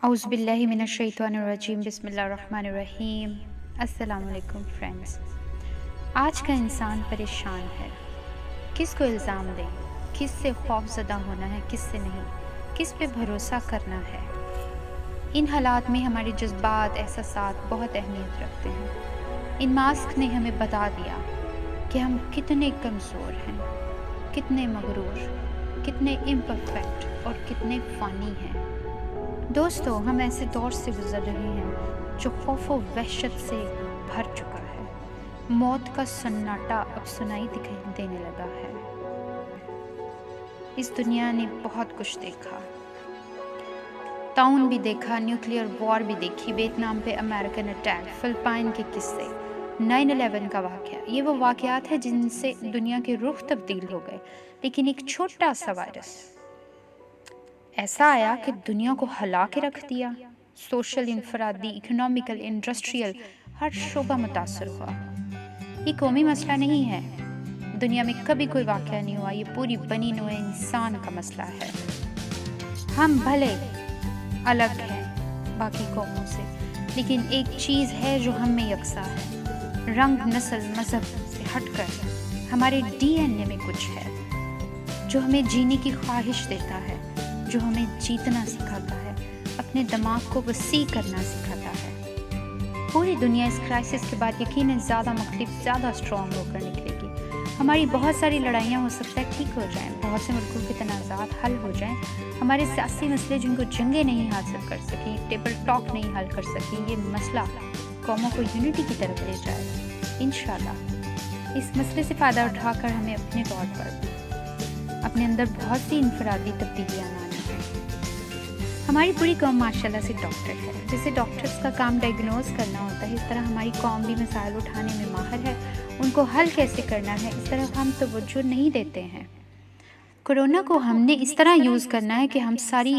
اعوذ باللہ من الشیطان الرجیم بسم اللہ الرحمن الرحیم۔ السلام علیکم فرینڈز۔ آج کا انسان پریشان ہے، کس کو الزام دیں، کس سے خوف زدہ ہونا ہے، کس سے نہیں، کس پہ بھروسہ کرنا ہے۔ ان حالات میں ہمارے جذبات، احساسات بہت اہمیت رکھتے ہیں۔ ان ماسک نے ہمیں بتا دیا کہ ہم کتنے کمزور ہیں، کتنے مغرور، کتنے امپرفیکٹ اور کتنے فانی ہیں۔ دوستو، ہم ایسے دور سے گزر رہے ہیں جو خوف و وحشت سے بھر چکا ہے۔ موت کا سناٹا اب سنائی دکھائی دینے لگا ہے۔ اس دنیا نے بہت کچھ دیکھا، طاعون بھی دیکھا، نیوکلیئر وار بھی دیکھی، ویتنام پہ امریکن اٹیک، فلپائن کے قصے، 9/11 کا واقعہ۔ یہ وہ واقعات ہیں جن سے دنیا کے رخ تبدیل ہو گئے، لیکن ایک چھوٹا سا وائرس ایسا آیا کہ دنیا کو ہلا کے رکھ دیا۔ سوشل، انفرادی، اکنامیکل، انڈسٹریل، ہر شعبہ متاثر ہوا۔ یہ قومی مسئلہ نہیں ہے، دنیا میں کبھی کوئی واقعہ نہیں ہوا، یہ پوری بنی نوع انسان کا مسئلہ ہے۔ ہم بھلے الگ ہیں باقی قوموں سے، لیکن ایک چیز ہے جو ہم میں یکساں ہے۔ رنگ، نسل، مذہب سے ہٹ کر ہمارے ڈی این اے میں کچھ ہے جو ہمیں جینے کی خواہش دیتا ہے، جو ہمیں جیتنا سکھاتا ہے، اپنے دماغ کو وسیع کرنا سکھاتا ہے۔ پوری دنیا اس کرائسس کے بعد یقیناً زیادہ مختلف، زیادہ اسٹرانگ ہو کر نکلے گی۔ ہماری بہت ساری لڑائیاں ہو سکتا ہے ٹھیک ہو جائیں، بہت سے ملکوں کے تنازعات حل ہو جائیں، ہمارے سیاسی مسئلے جن کو جنگیں نہیں حاصل کر سکیں، ٹیبل ٹاک نہیں حل کر سکیں، یہ مسئلہ قوموں کو یونٹی کی طرف لے جائے انشاءاللہ۔ اس مسئلے سے فائدہ اٹھا کر ہمیں اپنے طور پر اپنے اندر بہت سی انفرادی تبدیلیاں لانی ہیں۔ ہماری پوری قوم ماشاءاللہ سے ڈاکٹر ہے۔ جیسے ڈاکٹرز کا کام ڈائگنوز کرنا ہوتا ہے، اس طرح ہماری قوم بھی مسائل اٹھانے میں ماہر ہے، ان کو حل کیسے کرنا ہے اس طرح ہم توجہ نہیں دیتے ہیں۔ کورونا کو ہم نے اس طرح یوز کرنا ہے کہ ہم ساری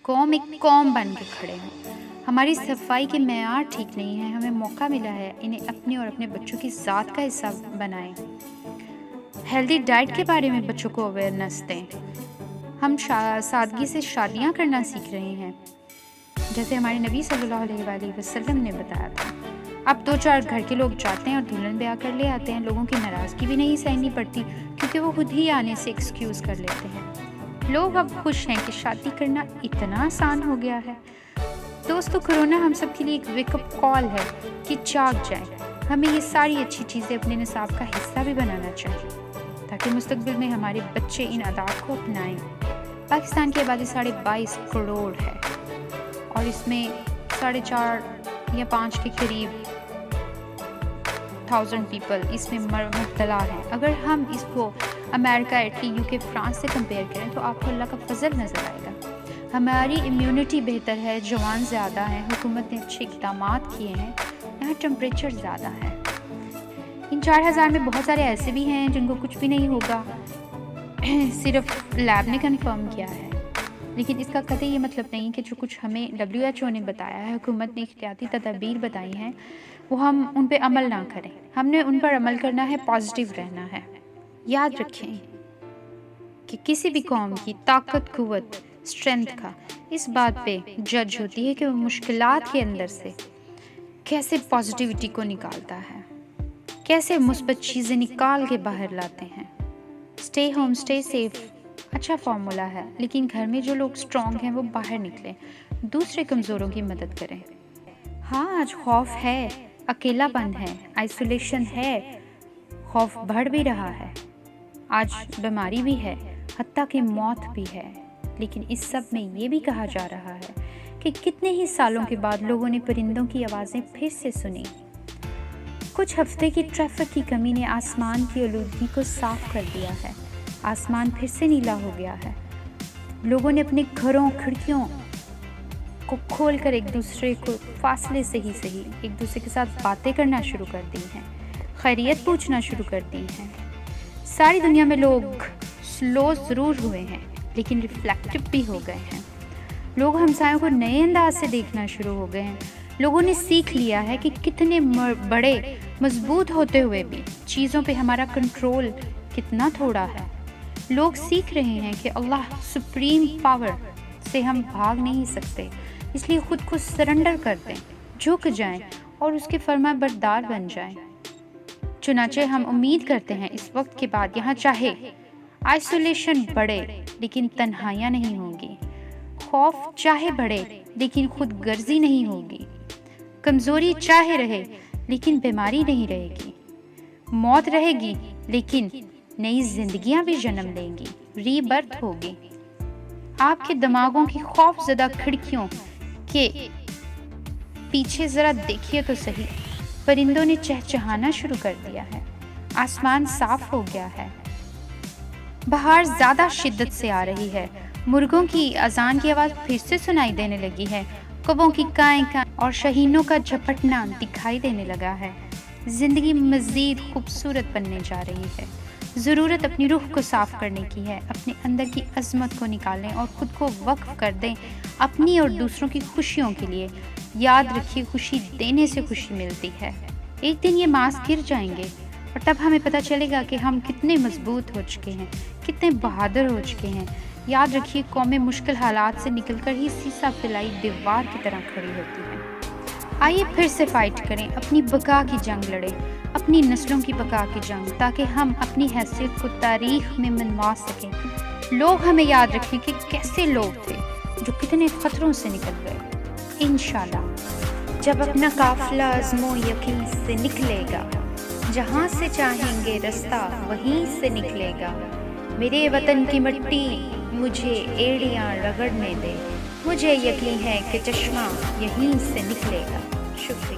قوم ایک قوم بن کے کھڑے ہیں۔ ہماری صفائی کے معیار ٹھیک نہیں ہیں، ہمیں موقع ملا ہے انہیں اپنے اور اپنے بچوں کی ذات کا حصہ بنائیں۔ ہیلدی ڈائٹ کے بارے میں بچوں کو اویئرنیس دیں۔ ہم سادگی سے شادیاں کرنا سیکھ رہے ہیں، جیسے ہمارے نبی صلی اللہ علیہ وآلہ وسلم نے بتایا تھا۔ اب 2-4 گھر کے لوگ جاتے ہیں اور دلہن بیاہ کر لے آتے ہیں، لوگوں کی ناراضگی بھی نہیں سہنی پڑتی کیونکہ وہ خود ہی آنے سے ایکسکیوز کر لیتے ہیں۔ لوگ اب خوش ہیں کہ شادی کرنا اتنا آسان ہو گیا ہے۔ دوستو، کورونا ہم سب کے لیے ایک ویک اپ کال ہے کہ جاگ جائیں۔ ہمیں یہ ساری اچھی چیزیں اپنے نصاب کا حصہ بھی بنانا چاہیے تاکہ مستقبل میں ہمارے بچے ان عادات کو اپنائیں۔ پاکستان کی آبادی 22.5 کروڑ ہے اور اس میں 4.5 یا 5 کے قریب 1000 پیپل اس میں مبتلا ہیں۔ اگر ہم اس کو امریکہ، اٹلی، UK، فرانس سے کمپیئر کریں تو آپ کو اللہ کا فضل نظر آئے گا۔ ہماری امیونٹی بہتر ہے، جوان زیادہ ہیں، حکومت نے اچھے اقدامات کیے ہیں، یہاں ٹمپریچر زیادہ ہے۔ ان 4000 میں بہت سارے ایسے بھی ہیں جن کو کچھ بھی نہیں ہوگا، صرف لیب نے کنفرم کیا ہے۔ لیکن اس کا قطعی یہ مطلب نہیں کہ جو کچھ ہمیں WHO نے بتایا ہے، حکومت نے احتیاطی تدابیر بتائی ہیں، وہ ہم ان پہ عمل نہ کریں۔ ہم نے ان پر عمل کرنا ہے، پازیٹیو رہنا ہے۔ یاد رکھیں کہ کسی بھی قوم کی طاقت، قوت، اسٹرینتھ کا اس بات پہ جج ہوتی ہے کہ وہ مشکلات کے اندر سے کیسے پازیٹیوٹی کو نکالتا ہے، کیسے مثبت چیزیں نکال کے باہر لاتے ہیں۔ اسٹے ہوم، اسٹے سیف اچھا فارمولا ہے، لیکن گھر میں جو لوگ اسٹرانگ ہیں وہ باہر نکلیں، دوسرے کمزوروں کی مدد کریں۔ ہاں، آج خوف ہے، اکیلا پن ہے، آئسولیشن ہے، خوف بڑھ بھی رہا ہے، آج بیماری بھی ہے، حتیٰ کہ موت بھی ہے، لیکن اس سب میں یہ بھی کہا جا رہا ہے کہ کتنے ہی سالوں کے بعد لوگوں نے پرندوں کی آوازیں پھر سے سنی۔ کچھ ہفتے کی ٹریفک کی کمی نے آسمان کی آلودگی کو صاف کر دیا ہے، آسمان پھر سے نیلا ہو گیا ہے۔ لوگوں نے اپنے گھروں، کھڑکیوں کو کھول کر ایک دوسرے کو فاصلے سے ہی صحیح ایک دوسرے کے ساتھ باتیں کرنا شروع کر دی ہیں، خیریت پوچھنا شروع کر دی ہیں۔ ساری دنیا میں لوگ سلو ضرور ہوئے ہیں لیکن ریفلیکٹو بھی ہو گئے ہیں۔ لوگ ہمسایوں کو نئے انداز سے دیکھنا شروع ہو گئے ہیں۔ لوگوں نے سیکھ لیا ہے کہ کتنے بڑے مضبوط ہوتے ہوئے بھی چیزوں پہ ہمارا کنٹرول کتنا تھوڑا ہے۔ لوگ سیکھ رہے ہیں کہ اللہ سپریم پاور سے ہم بھاگ نہیں سکتے، اس لیے خود کو سرنڈر کر دیں، جھک جائیں اور اس کے فرما بردار بن جائیں۔ چنانچہ ہم امید کرتے ہیں اس وقت کے بعد یہاں چاہے آئسولیشن بڑھے لیکن تنہائیاں نہیں ہوں گی، خوف چاہے بڑھے لیکن خود غرضی نہیں ہوگی، کمزوری چاہے رہے لیکن بیماری نہیں رہے گی، موت رہے گی لیکن نئی زندگیاں بھی جنم لیں گی، ری برتھ ہوگی۔ آپ کے دماغوں کی خوف زدہ کھڑکیوں کے پیچھے ذرا دیکھیے تو صحیح، پرندوں نے چہچہانا شروع کر دیا ہے، آسمان صاف ہو گیا ہے، بہار زیادہ شدت سے آ رہی ہے، مرغوں کی اذان کی آواز پھر سے سنائی دینے لگی ہے، کبوں کی کائیں کائیں اور شہینوں کا جھپٹنا دکھائی دینے لگا ہے۔ زندگی مزید خوبصورت بننے جا رہی ہے۔ ضرورت اپنی روح کو صاف کرنے کی ہے، اپنے اندر کی عظمت کو نکالیں اور خود کو وقف کر دیں اپنی اور دوسروں کی خوشیوں کے لیے۔ یاد رکھیے، خوشی دینے سے خوشی ملتی ہے۔ ایک دن یہ ماسک گر جائیں گے اور تب ہمیں پتہ چلے گا کہ ہم کتنے مضبوط ہو چکے ہیں، کتنے بہادر ہو چکے ہیں۔ یاد رکھیے، قومیں مشکل حالات سے نکل کر ہی سیسا پھیلائی دیوار کی طرح کھڑی ہوتی ہیں۔ آئیے پھر سے فائٹ کریں، اپنی بقا کی جنگ لڑیں، اپنی نسلوں کی بقا کی جنگ، تاکہ ہم اپنی حیثیت کو تاریخ میں منوا سکیں۔ لوگ ہمیں یاد رکھیں کہ کیسے لوگ تھے جو کتنے خطروں سے نکل گئے۔ انشاءاللہ جب اپنا قافلہ عزم و یقین سے نکلے گا، جہاں سے چاہیں گے رستہ وہیں سے نکلے گا۔ میرے وطن کی مٹی مجھے ایڑیاں رگڑنے دے، مجھے یقین ہے کہ چشمہ یہیں سے نکلے گا۔ شکریہ۔